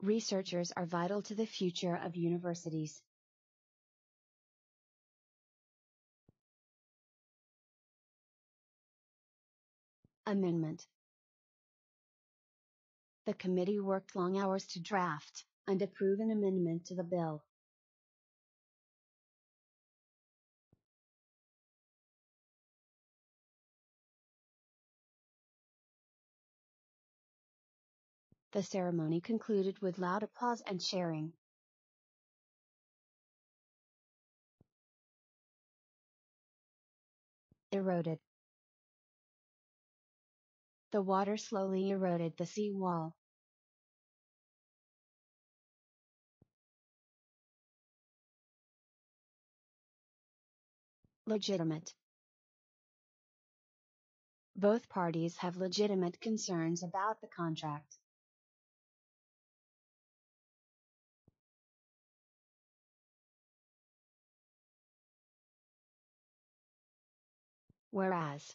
Researchers are vital to the future of universities. Amendment. The committee worked long hours to draft and approve an amendment to the bill. The ceremony concluded with loud applause and cheering. Eroded. The water slowly eroded the sea wall. Legitimate. Both parties have legitimate concerns about the contract. Whereas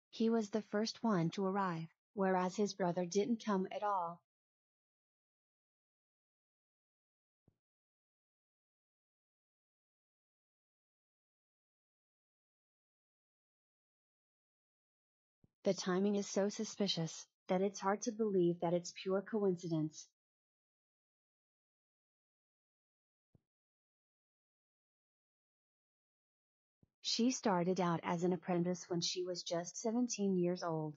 he was the first one to arrive, whereas his brother didn't come at all. The timing is so suspicious that it's hard to believe that it's pure coincidence. She started out as an apprentice when she was just 17 years old.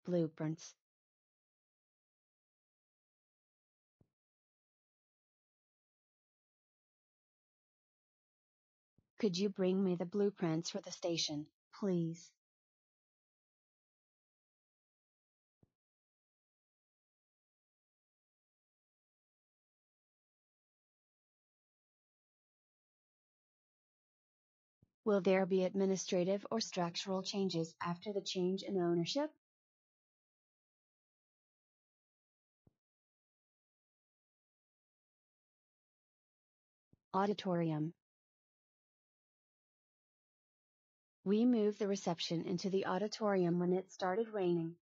Blueprints. Could you bring me the blueprints for the station, please? Will there be administrative or structural changes after the change in ownership? Auditorium. We moved the reception into the auditorium when it started raining.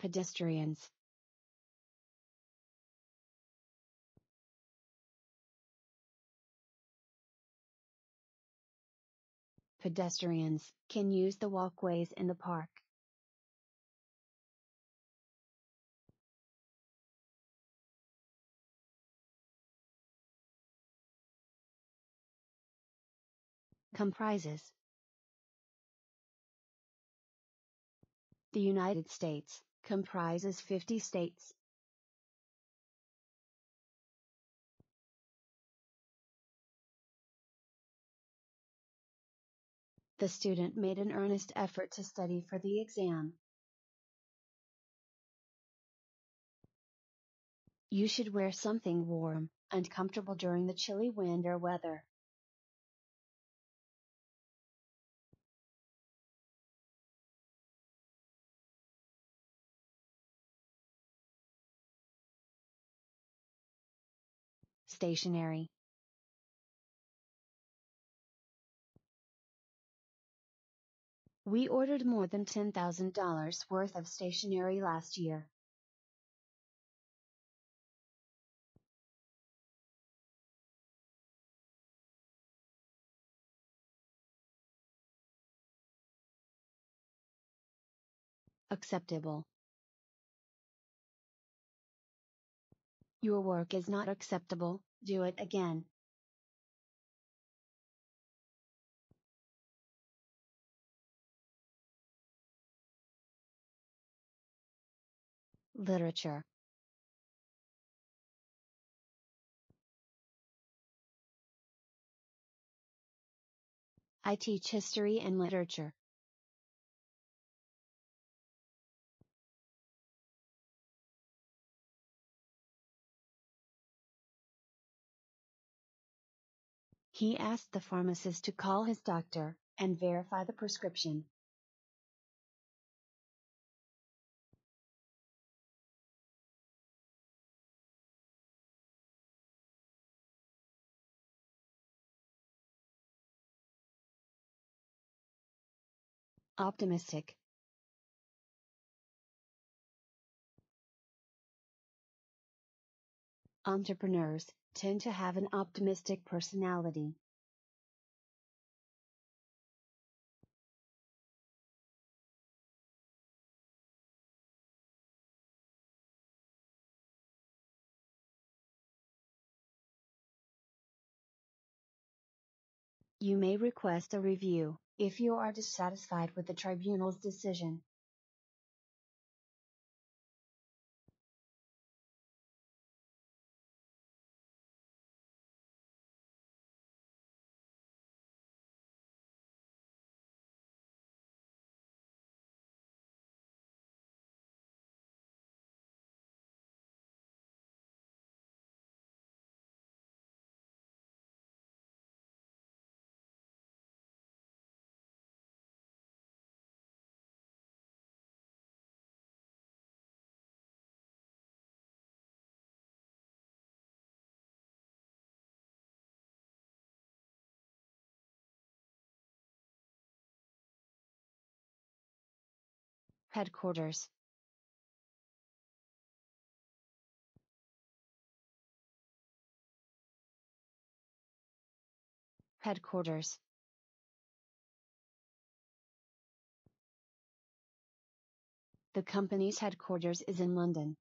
Pedestrians. Pedestrians can use the walkways in the park. Comprises. The United States comprises 50 states. The student made an earnest effort to study for the exam. You should wear something warm and comfortable during the chilly winter weather. Stationery. We ordered more than $10,000 worth of stationery last year. Acceptable. Your work is not acceptable, do it again. Literature. I teach history and literature. He asked the pharmacist to call his doctor and verify the prescription. Optimistic. Entrepreneurs tend to have an optimistic personality. You may request a review if you are dissatisfied with the tribunal's decision. Headquarters. Headquarters. The company's headquarters is in London.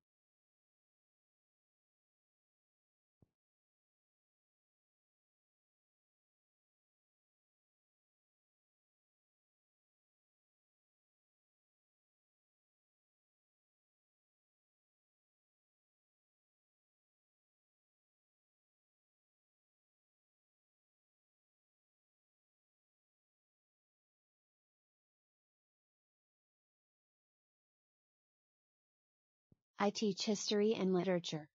I teach history and literature.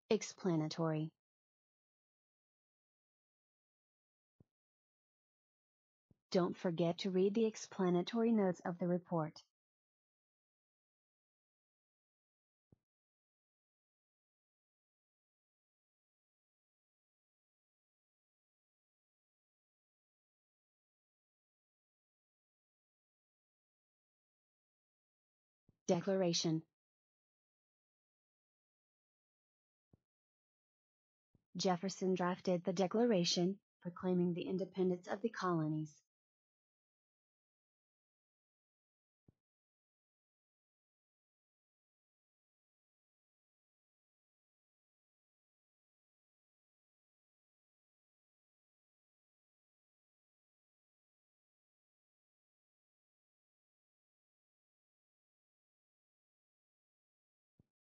Explanatory. Don't forget to read the explanatory notes of the report. Declaration. Jefferson drafted the Declaration, proclaiming the independence of the colonies.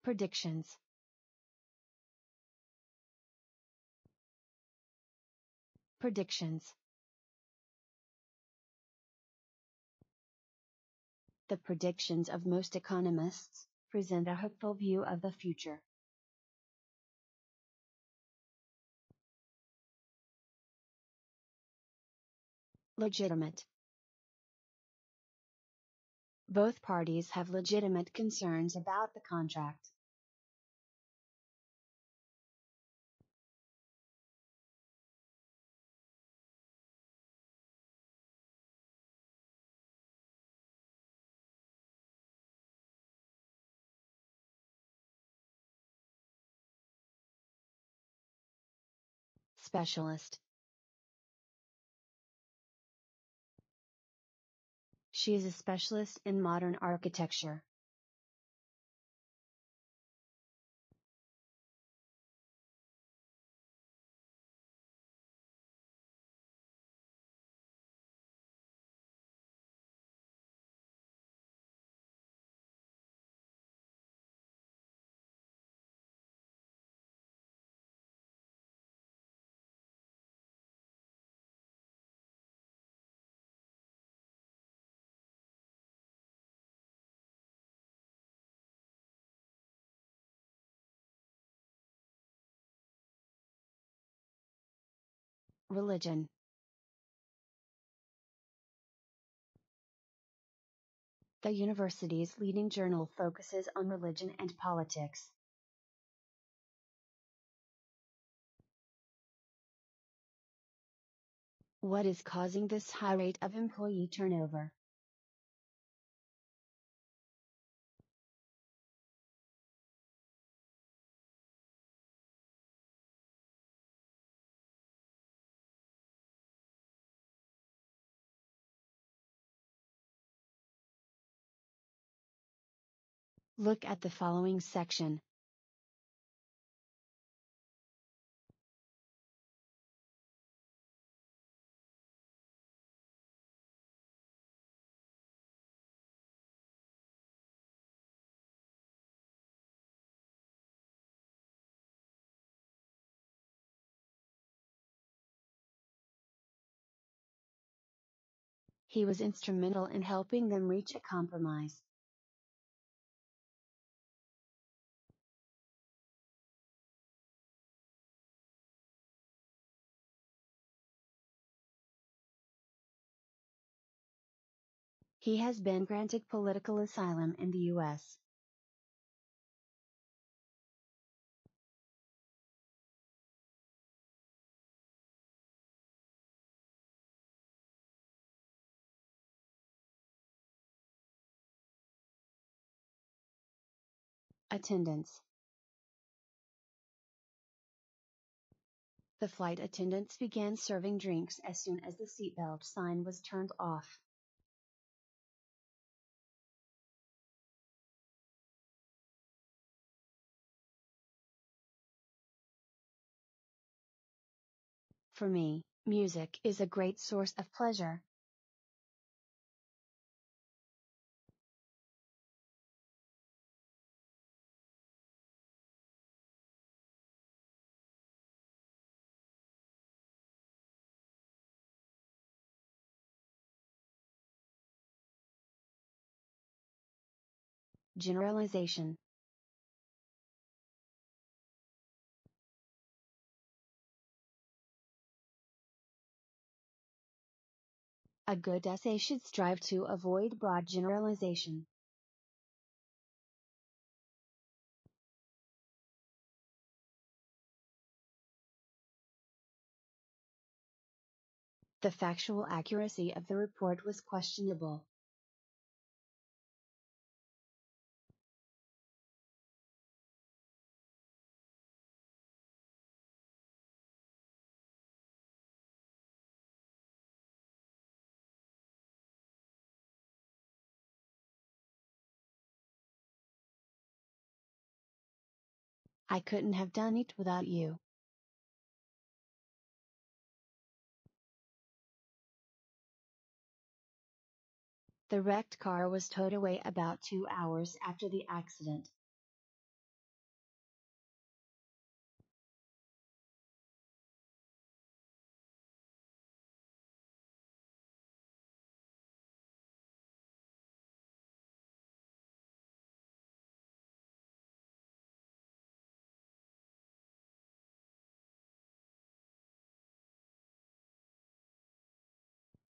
Predictions. Predictions. The predictions of most economists present a hopeful view of the future. Legitimate. Both parties have legitimate concerns about the contract. Specialist. She is a specialist in modern architecture. Religion. The university's leading journal focuses on religion and politics. What is causing this high rate of employee turnover? Look at the following section. He was instrumental in helping them reach a compromise. He has been granted political asylum in the U.S. Attendance. The flight attendants began serving drinks as soon as the seatbelt sign was turned off. For me, music is a great source of pleasure. Generalization. A good essay should strive to avoid broad generalization. The factual accuracy of the report was questionable. I couldn't have done it without you. The wrecked car was towed away about 2 hours after the accident.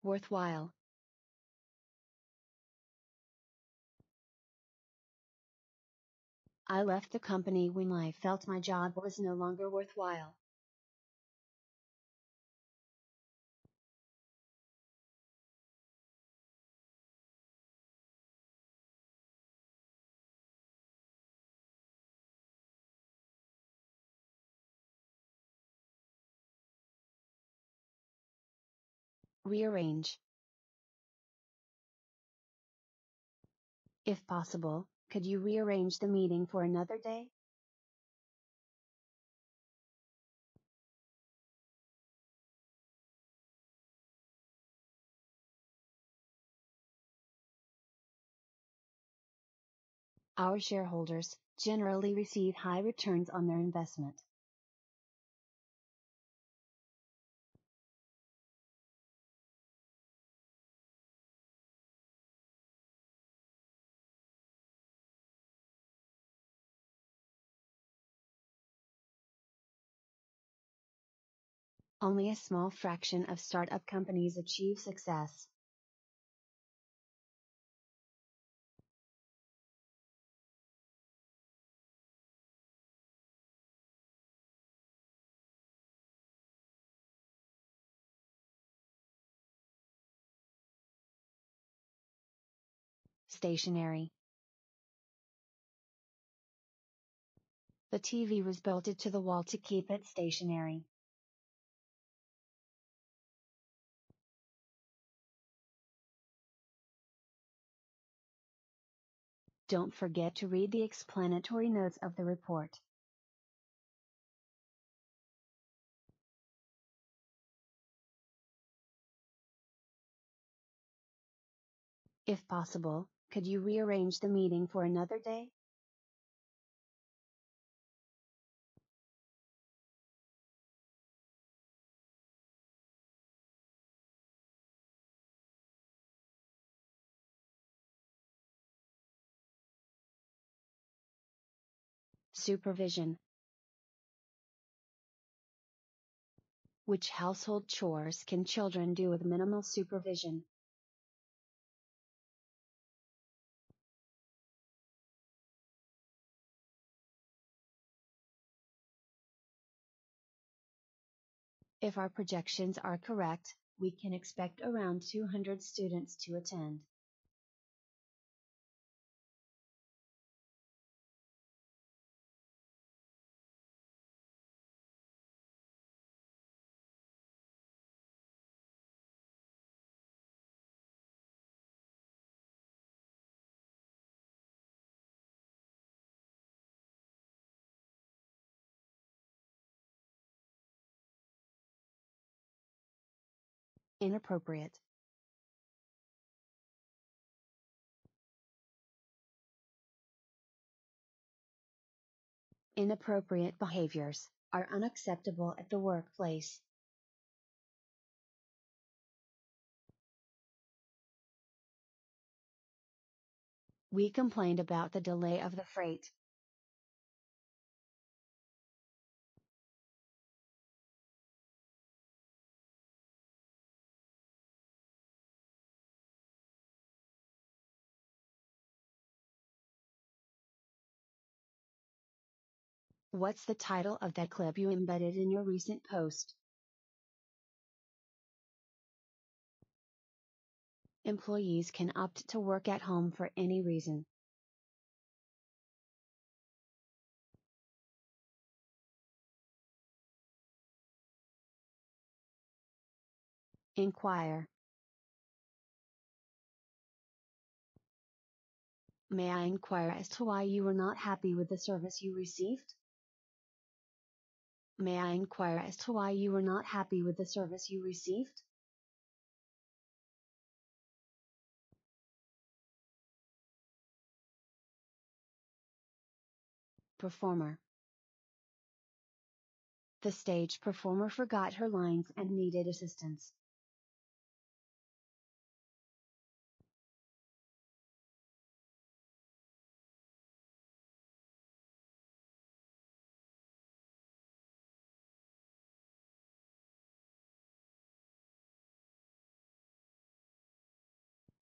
Worthwhile. I left the company when I felt my job was no longer worthwhile. Rearrange. If possible, could you rearrange the meeting for another day? Our shareholders generally receive high returns on their investment. Only a small fraction of startup companies achieve success. Stationary. The TV was bolted to the wall to keep it stationary. Don't forget to read the explanatory notes of the report. If possible, could you rearrange the meeting for another day? Supervision. Which household chores can children do with minimal supervision? If our projections are correct, we can expect around 200 students to attend. Inappropriate. Inappropriate behaviors are unacceptable at the workplace. We complained about the delay of the freight. What's the title of that clip you embedded in your recent post? Employees can opt to work at home for any reason. Inquire. May I inquire as to why you were not happy with the service you received? May I inquire as to why you were not happy with the service you received? Performer. The stage performer forgot her lines and needed assistance.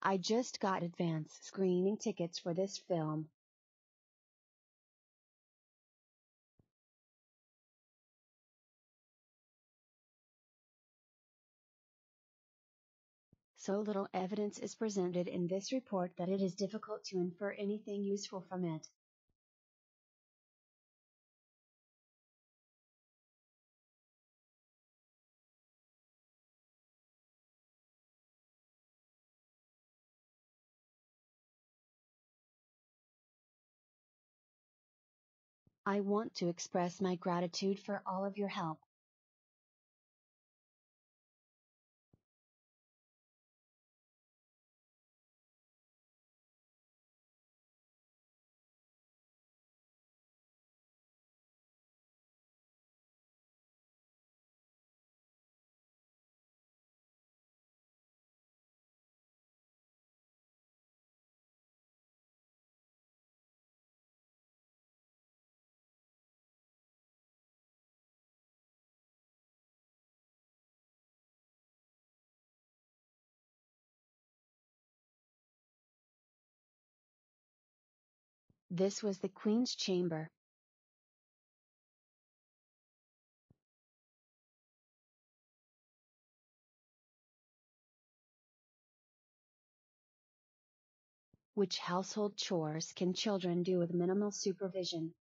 I just got advance screening tickets for this film. So little evidence is presented in this report that it is difficult to infer anything useful from it. I want to express my gratitude for all of your help. This was the Queen's chamber. Which household chores can children do with minimal supervision?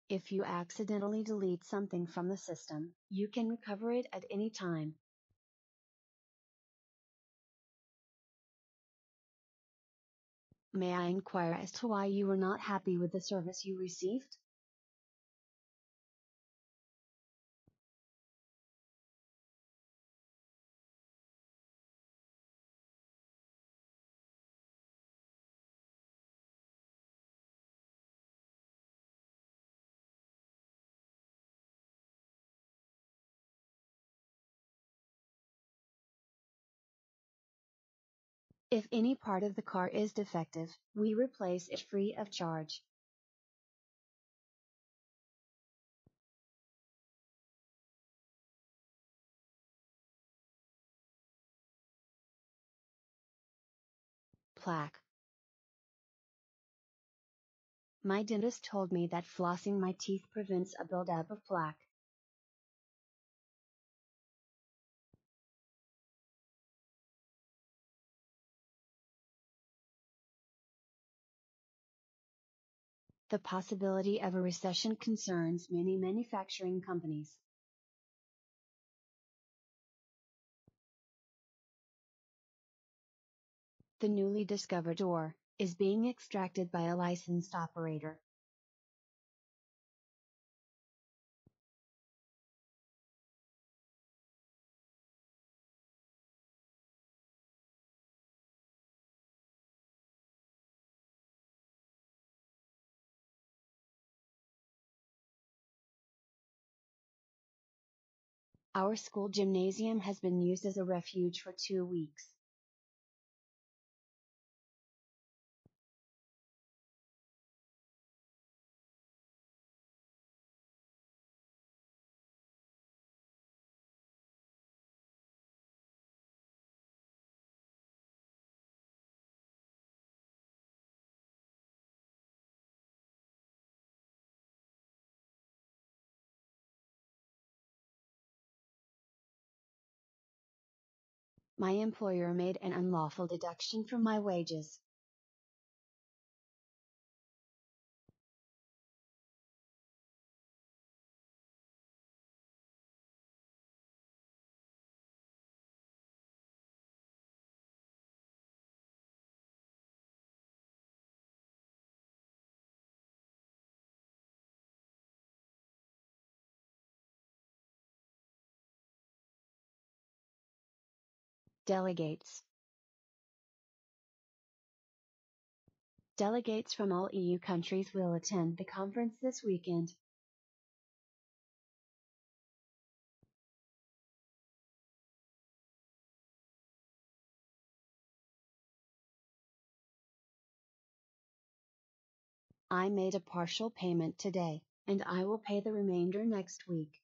If you accidentally delete something from the system, you can recover it at any time. May I inquire as to why you were not happy with the service you received? If any part of the car is defective, we replace it free of charge. Plaque. My dentist told me that flossing my teeth prevents a buildup of plaque. The possibility of a recession concerns many manufacturing companies. The newly discovered ore is being extracted by a licensed operator. Our school gymnasium has been used as a refuge for 2 weeks. My employer made an unlawful deduction from my wages. Delegates. Delegates from all EU countries will attend the conference this weekend. I made a partial payment today, and I will pay the remainder next week.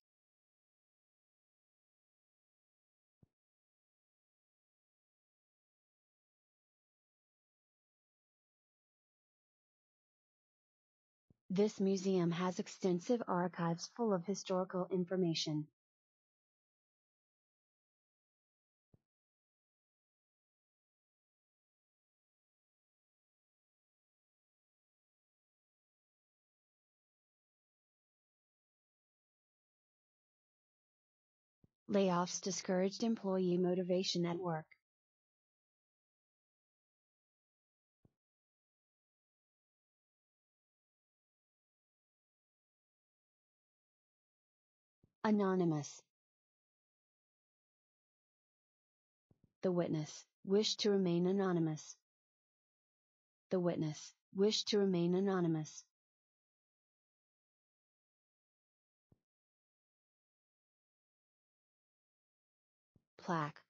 This museum has extensive archives full of historical information. Layoffs discouraged employee motivation at work. Anonymous. The witness wished to remain anonymous. The witness wished to remain anonymous. Plaque.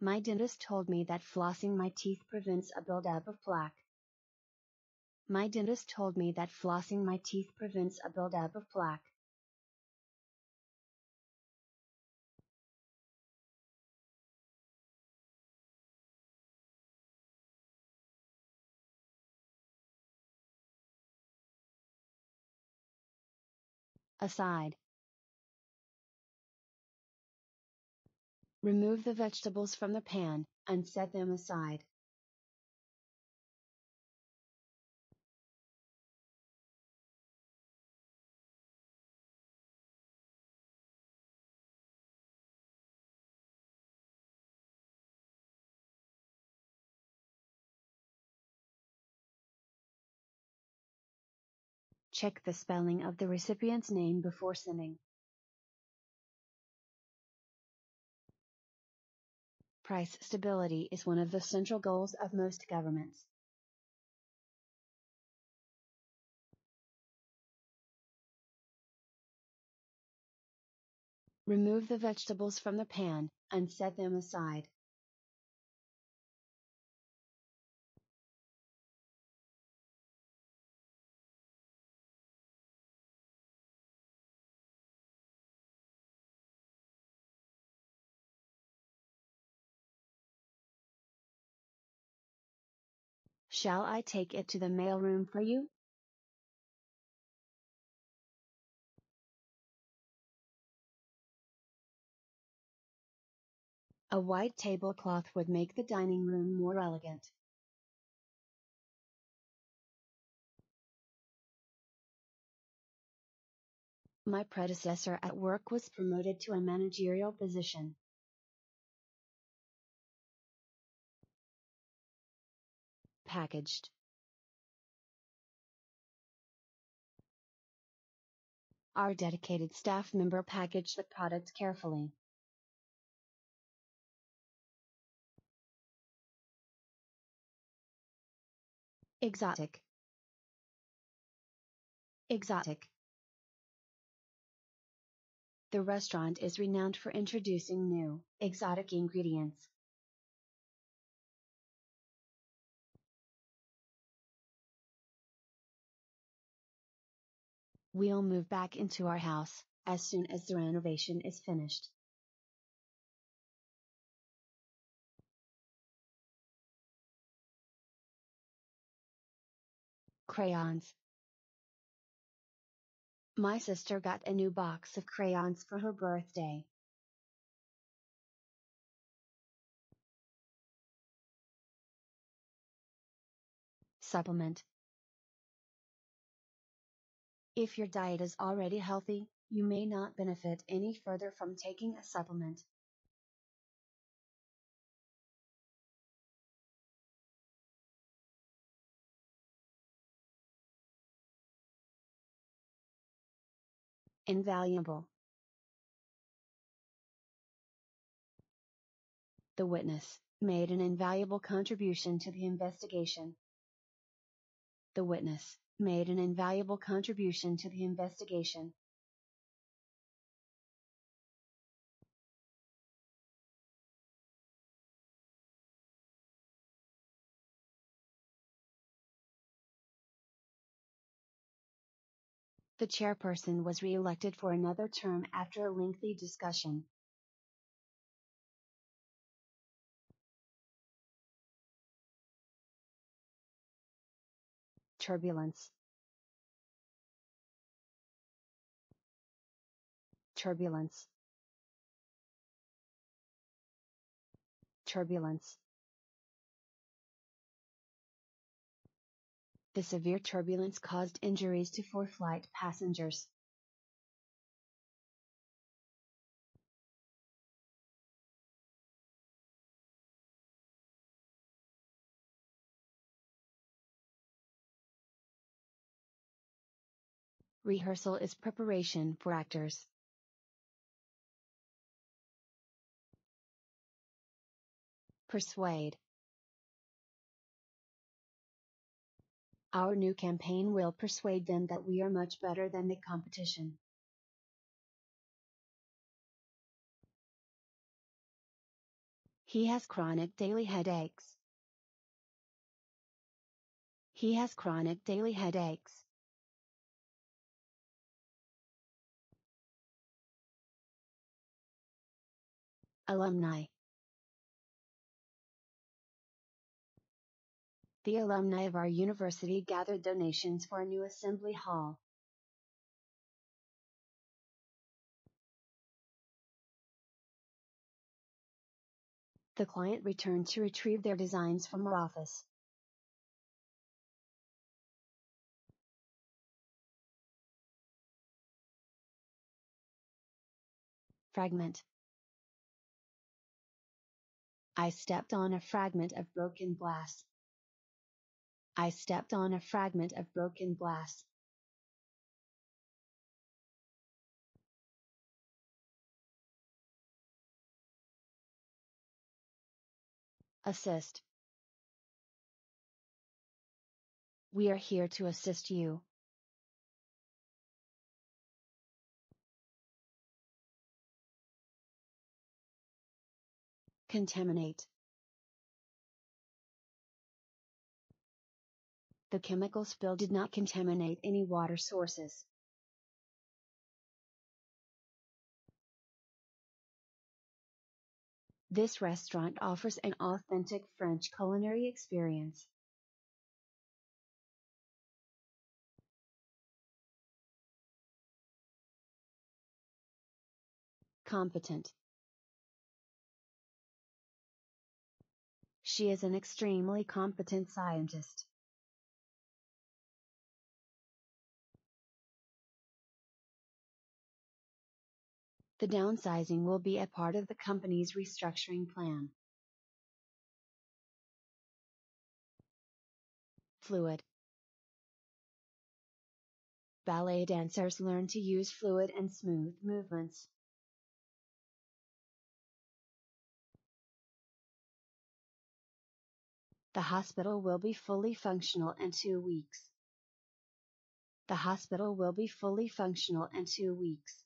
My dentist told me that flossing my teeth prevents a buildup of plaque. My dentist told me that flossing my teeth prevents a buildup of plaque. Aside. Remove the vegetables from the pan, and set them aside. Check the spelling of the recipient's name before sending. Price stability is one of the central goals of most governments. Remove the vegetables from the pan, and set them aside. Shall I take it to the mailroom for you? A white tablecloth would make the dining room more elegant. My predecessor at work was promoted to a managerial position. Packaged. Our dedicated staff member packaged the product carefully. Exotic. Exotic. The restaurant is renowned for introducing new, exotic ingredients. We'll move back into our house as soon as the renovation is finished. Crayons. My sister got a new box of crayons for her birthday. Supplement. If your diet is already healthy, you may not benefit any further from taking a supplement. Invaluable. The witness made an invaluable contribution to the investigation. The witness made an invaluable contribution to the investigation. The chairperson was re-elected for another term after a lengthy discussion. Turbulence. Turbulence. Turbulence. The severe turbulence caused injuries to 4 flight passengers. Rehearsal is preparation for actors. Persuade. Our new campaign will persuade them that we are much better than the competition. He has chronic daily headaches. He has chronic daily headaches. Alumni. The alumni of our university gathered donations for a new assembly hall. The client returned to retrieve their designs from our office. Fragment. I stepped on a fragment of broken glass. I stepped on a fragment of broken glass. Assist. We are here to assist you. Contaminate. The chemical spill did not contaminate any water sources. This restaurant offers an authentic French culinary experience. Competent. She is an extremely competent scientist. The downsizing will be a part of the company's restructuring plan. Fluid. Ballet dancers learn to use fluid and smooth movements. The hospital will be fully functional in 2 weeks. The hospital will be fully functional in 2 weeks.